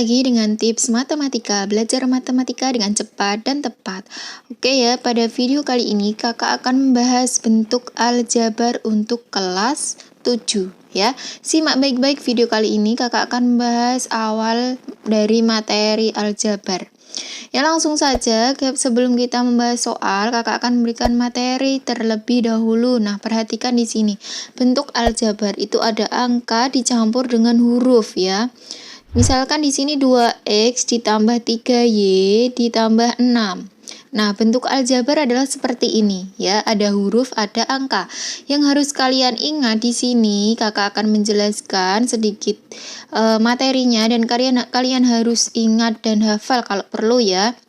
lagi dengan tips matematika, belajar matematika dengan cepat dan tepat. Oke ya, pada video kali ini kakak akan membahas bentuk aljabar untuk kelas 7 ya. Simak baik-baik video kali ini, kakak akan membahas awal dari materi aljabar. Ya langsung saja, sebelum kita membahas soal, kakak akan memberikan materi terlebih dahulu. Nah, perhatikan di sini. Bentuk aljabar itu ada angka dicampur dengan huruf ya. Misalkan di sini 2x ditambah 3y ditambah 6. Nah, bentuk aljabar adalah seperti ini ya, ada huruf, ada angka. Yang harus kalian ingat di sini, kakak akan menjelaskan sedikit materinya dan kalian harus ingat dan hafal kalau perlu ya.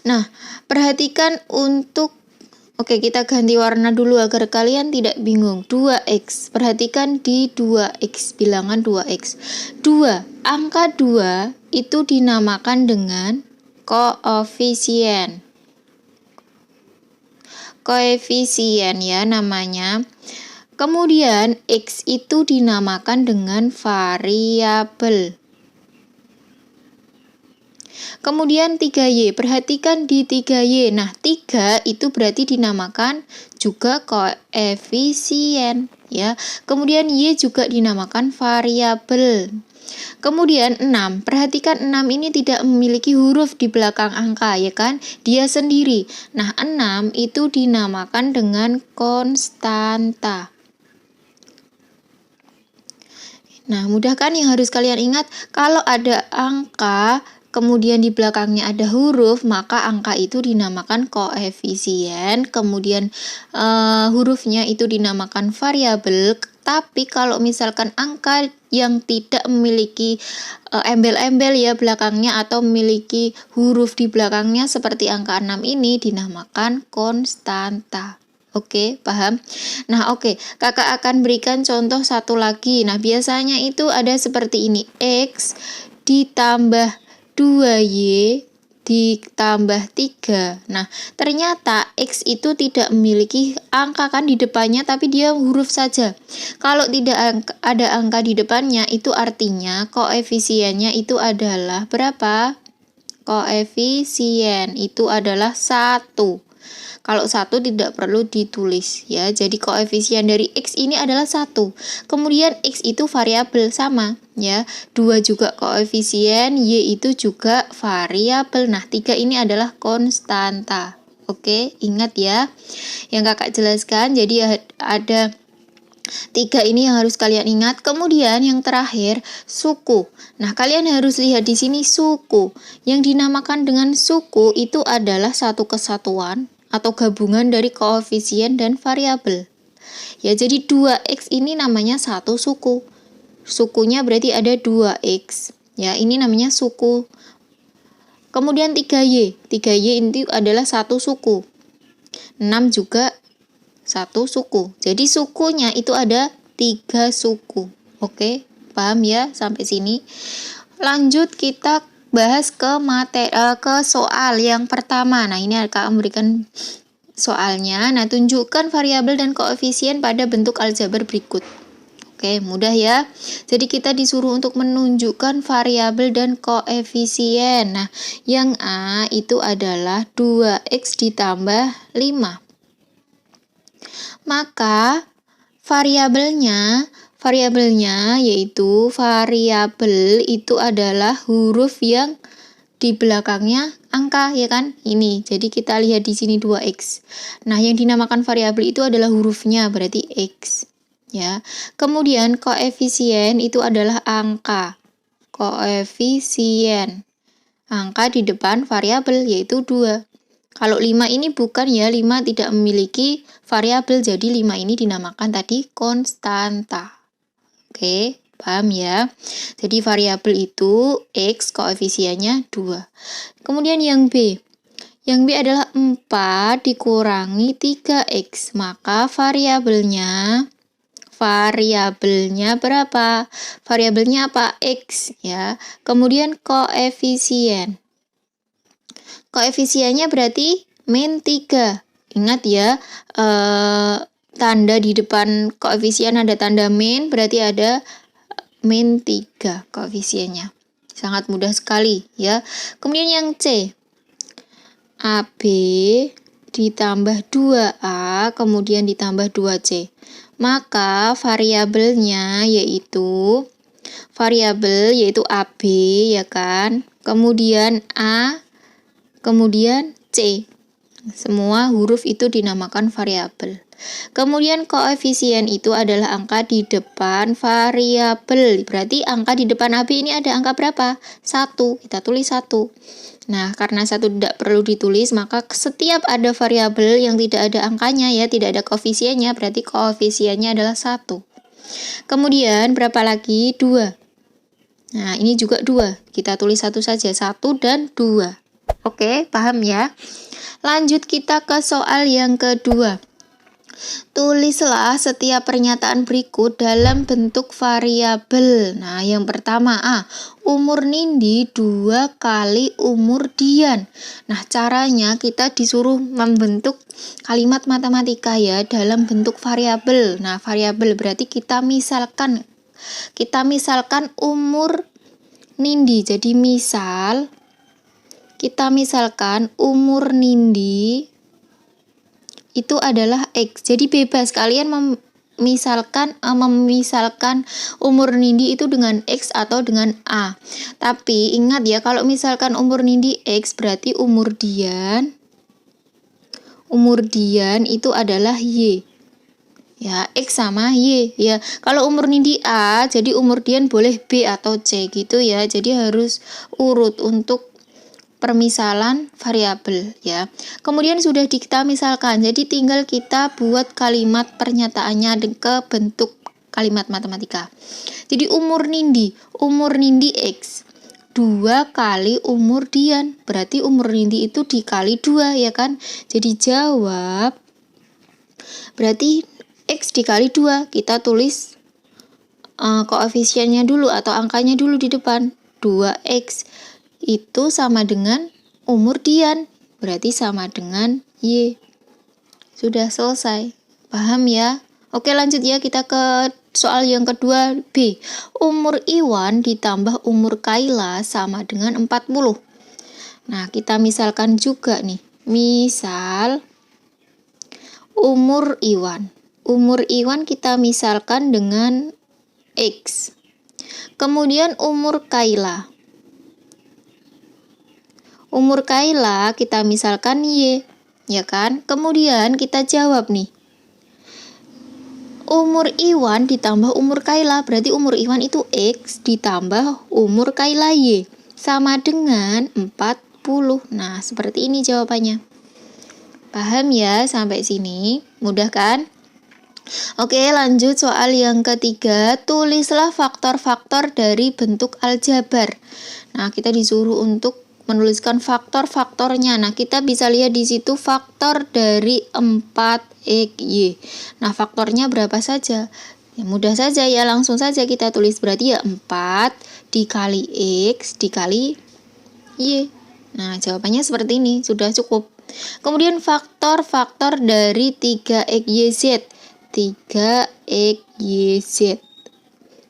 Nah, perhatikan untuk Oke, kita ganti warna dulu agar kalian tidak bingung. 2x, perhatikan di 2x, bilangan 2x. 2, angka 2 itu dinamakan dengan koefisien. Koefisien ya namanya. Kemudian x itu dinamakan dengan variabel. Kemudian 3y, perhatikan di 3y. Nah, 3 itu berarti dinamakan juga koefisien ya. Kemudian y juga dinamakan variabel. Kemudian 6, perhatikan 6 ini tidak memiliki huruf di belakang angka ya kan, dia sendiri. Nah, 6 itu dinamakan dengan konstanta. Nah, mudah kan yang harus kalian ingat, kalau ada angka kemudian di belakangnya ada huruf, maka angka itu dinamakan koefisien, kemudian hurufnya itu dinamakan variabel. Tapi kalau misalkan angka yang tidak memiliki embel-embel ya belakangnya atau memiliki huruf di belakangnya seperti angka 6 ini dinamakan konstanta. Oke, paham? Nah, oke. Kakak akan berikan contoh satu lagi. Nah, biasanya itu ada seperti ini. X ditambah 2y ditambah 3. Nah, ternyata x itu tidak memiliki angka kan di depannya, tapi dia huruf saja. Kalau tidak ada angka di depannya, itu artinya koefisiennya itu adalah berapa? Koefisien itu adalah 1. Kalau 1 tidak perlu ditulis ya. Jadi koefisien dari x ini adalah 1. Kemudian x itu variabel sama ya. 2 juga koefisien, y itu juga variabel. Nah, 3 ini adalah konstanta. Oke, ingat ya. Yang kakak jelaskan, jadi ada 3 ini yang harus kalian ingat. Kemudian yang terakhir, suku. Nah, kalian harus lihat di sini suku. Yang dinamakan dengan suku itu adalah satu kesatuan atau gabungan dari koefisien dan variabel. Ya, jadi 2x ini namanya satu suku. Sukunya berarti ada 2x. Ya, ini namanya suku. Kemudian 3y. 3y ini adalah satu suku. 6 juga satu suku. Jadi sukunya itu ada 3 suku. Oke, paham ya sampai sini? Lanjut kita bahas ke ke soal yang pertama. Nah, ini akan memberikan soalnya. Nah, tunjukkan variabel dan koefisien pada bentuk aljabar berikut. Oke, mudah ya. Jadi kita disuruh untuk menunjukkan variabel dan koefisien. Nah, yang A itu adalah 2x ditambah 5. Maka variabelnya yaitu variabel itu adalah huruf yang di belakangnya angka ya kan, ini. Jadi kita lihat di sini 2x. Nah, yang dinamakan variabel itu adalah hurufnya, berarti x ya. Kemudian koefisien itu adalah angka. Koefisien, angka di depan variabel yaitu 2. Kalau 5 ini bukan ya, 5 tidak memiliki variabel, jadi 5 ini dinamakan tadi konstanta. Oke, paham ya? Jadi variabel itu x, koefisiennya 2. Kemudian yang B. Yang B adalah 4 dikurangi 3x, maka variabelnya berapa? Variabelnya apa? X ya. Kemudian koefisien. Koefisiennya berarti min 3. Ingat ya, tanda di depan koefisien ada tanda min, berarti ada min 3 koefisiennya. Sangat mudah sekali ya. Kemudian yang C, AB ditambah 2A kemudian ditambah 2C. Maka variabelnya yaitu AB ya kan. Kemudian A, kemudian C. Semua huruf itu dinamakan variabel. Kemudian koefisien itu adalah angka di depan variabel. Berarti angka di depan AB ini ada angka berapa? 1. Kita tulis 1. Nah, karena 1 tidak perlu ditulis, maka setiap ada variabel yang tidak ada angkanya ya, tidak ada koefisiennya, berarti koefisiennya adalah 1. Kemudian berapa lagi? 2. Nah, ini juga 2. Kita tulis 1 saja, 1 dan 2. Oke, paham ya? Lanjut kita ke soal yang kedua. Tulislah setiap pernyataan berikut dalam bentuk variabel. Nah, yang pertama A, umur Nindi 2 kali umur Dian. Nah, caranya kita disuruh membentuk kalimat matematika ya dalam bentuk variabel. Nah, variabel berarti kita misalkan umur Nindi. Jadi kita misalkan umur Nindi itu adalah X. Jadi bebas kalian memisalkan umur Nindi itu dengan X atau dengan A. Tapi ingat ya, kalau misalkan umur Nindi X berarti umur Dian itu adalah Y. Ya, X sama Y ya. Kalau umur Nindi A, jadi umur Dian boleh B atau C gitu ya. Jadi harus urut untuk permisalan variabel ya. Kemudian sudah kita misalkan, jadi tinggal kita buat kalimat pernyataannya ke bentuk kalimat matematika. Jadi umur Nindi X 2 kali umur Dian, berarti umur Nindi itu dikali 2 ya kan. Jadi jawab berarti X dikali 2, kita tulis koefisiennya dulu atau angkanya dulu di depan. 2X itu sama dengan umur Dian, berarti sama dengan Y. Sudah selesai. Paham ya? Oke, lanjut ya, kita ke soal yang kedua B. Umur Iwan ditambah umur Kaila sama dengan 40. Nah, kita misalkan juga nih. Misal umur Iwan kita misalkan dengan X. Kemudian umur Kaila kita misalkan Y, ya kan? Kemudian kita jawab nih. Umur Iwan ditambah umur Kaila, berarti umur Iwan itu X ditambah umur Kaila Y, sama dengan 40. Nah, seperti ini jawabannya. Paham ya sampai sini? Mudah kan? Oke, lanjut soal yang ketiga. Tulislah faktor-faktor dari bentuk aljabar. Nah, kita disuruh untuk menuliskan faktor-faktornya. Nah, kita bisa lihat di situ faktor dari 4XY. Nah, faktornya berapa saja? Ya, mudah saja ya, langsung saja kita tulis. Berarti ya 4 dikali X dikali Y. Nah, jawabannya seperti ini, sudah cukup. Kemudian faktor-faktor dari 3XYZ. 3XYZ.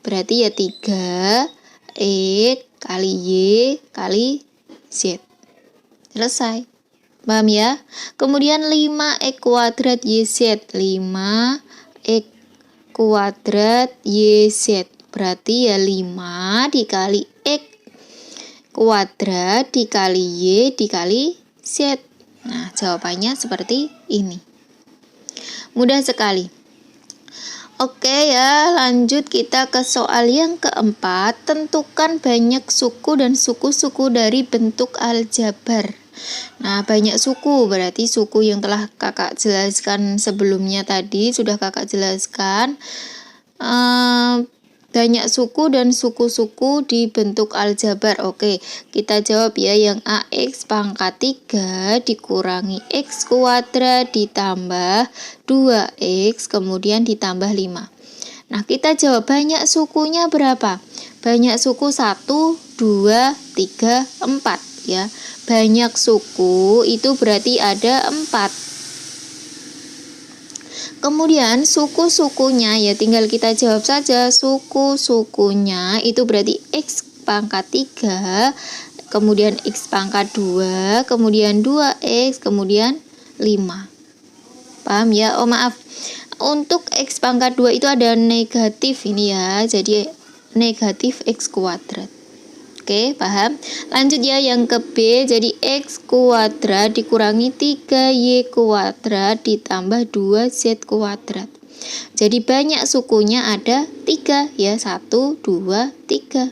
Berarti ya 3X kali Y kali Z. Selesai. Paham ya? Kemudian 5X kuadrat YZ. 5X kuadrat YZ. Berarti ya 5 dikali X kuadrat dikali Y dikali Z. Nah, jawabannya seperti ini. Mudah sekali. Oke ya, lanjut kita ke soal yang keempat. Tentukan banyak suku dan suku-suku dari bentuk aljabar. Nah, banyak suku berarti suku yang telah kakak jelaskan sebelumnya tadi, sudah kakak jelaskan. Banyak suku dan suku-suku di bentuk aljabar. Oke, kita jawab ya yang AX pangkat 3 dikurangi X kuadrat ditambah 2X kemudian ditambah 5. Nah, kita jawab banyak sukunya berapa? Banyak suku 1, 2, 3, 4 ya. Banyak suku itu berarti ada 4. Kemudian suku-sukunya ya tinggal kita jawab saja. Suku-sukunya itu berarti X pangkat 3, kemudian X pangkat 2, kemudian 2X, kemudian 5. Paham ya? Oh maaf, untuk X pangkat 2 itu ada negatif ini ya, jadi negatif X kuadrat. Oke, paham? Lanjut ya yang ke B, jadi X kuadrat dikurangi 3Y kuadrat ditambah 2Z kuadrat. Jadi banyak sukunya ada 3 ya, 1, 2, 3.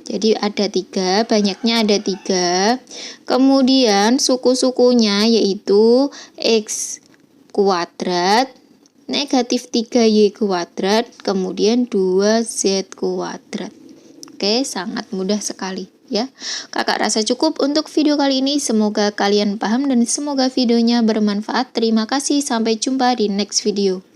Jadi ada 3, banyaknya ada 3. Kemudian suku-sukunya yaitu X kuadrat, negatif 3Y kuadrat, kemudian 2Z kuadrat. Oke, sangat mudah sekali ya. Kakak rasa cukup untuk video kali ini. Semoga kalian paham dan semoga videonya bermanfaat. Terima kasih, sampai jumpa di next video.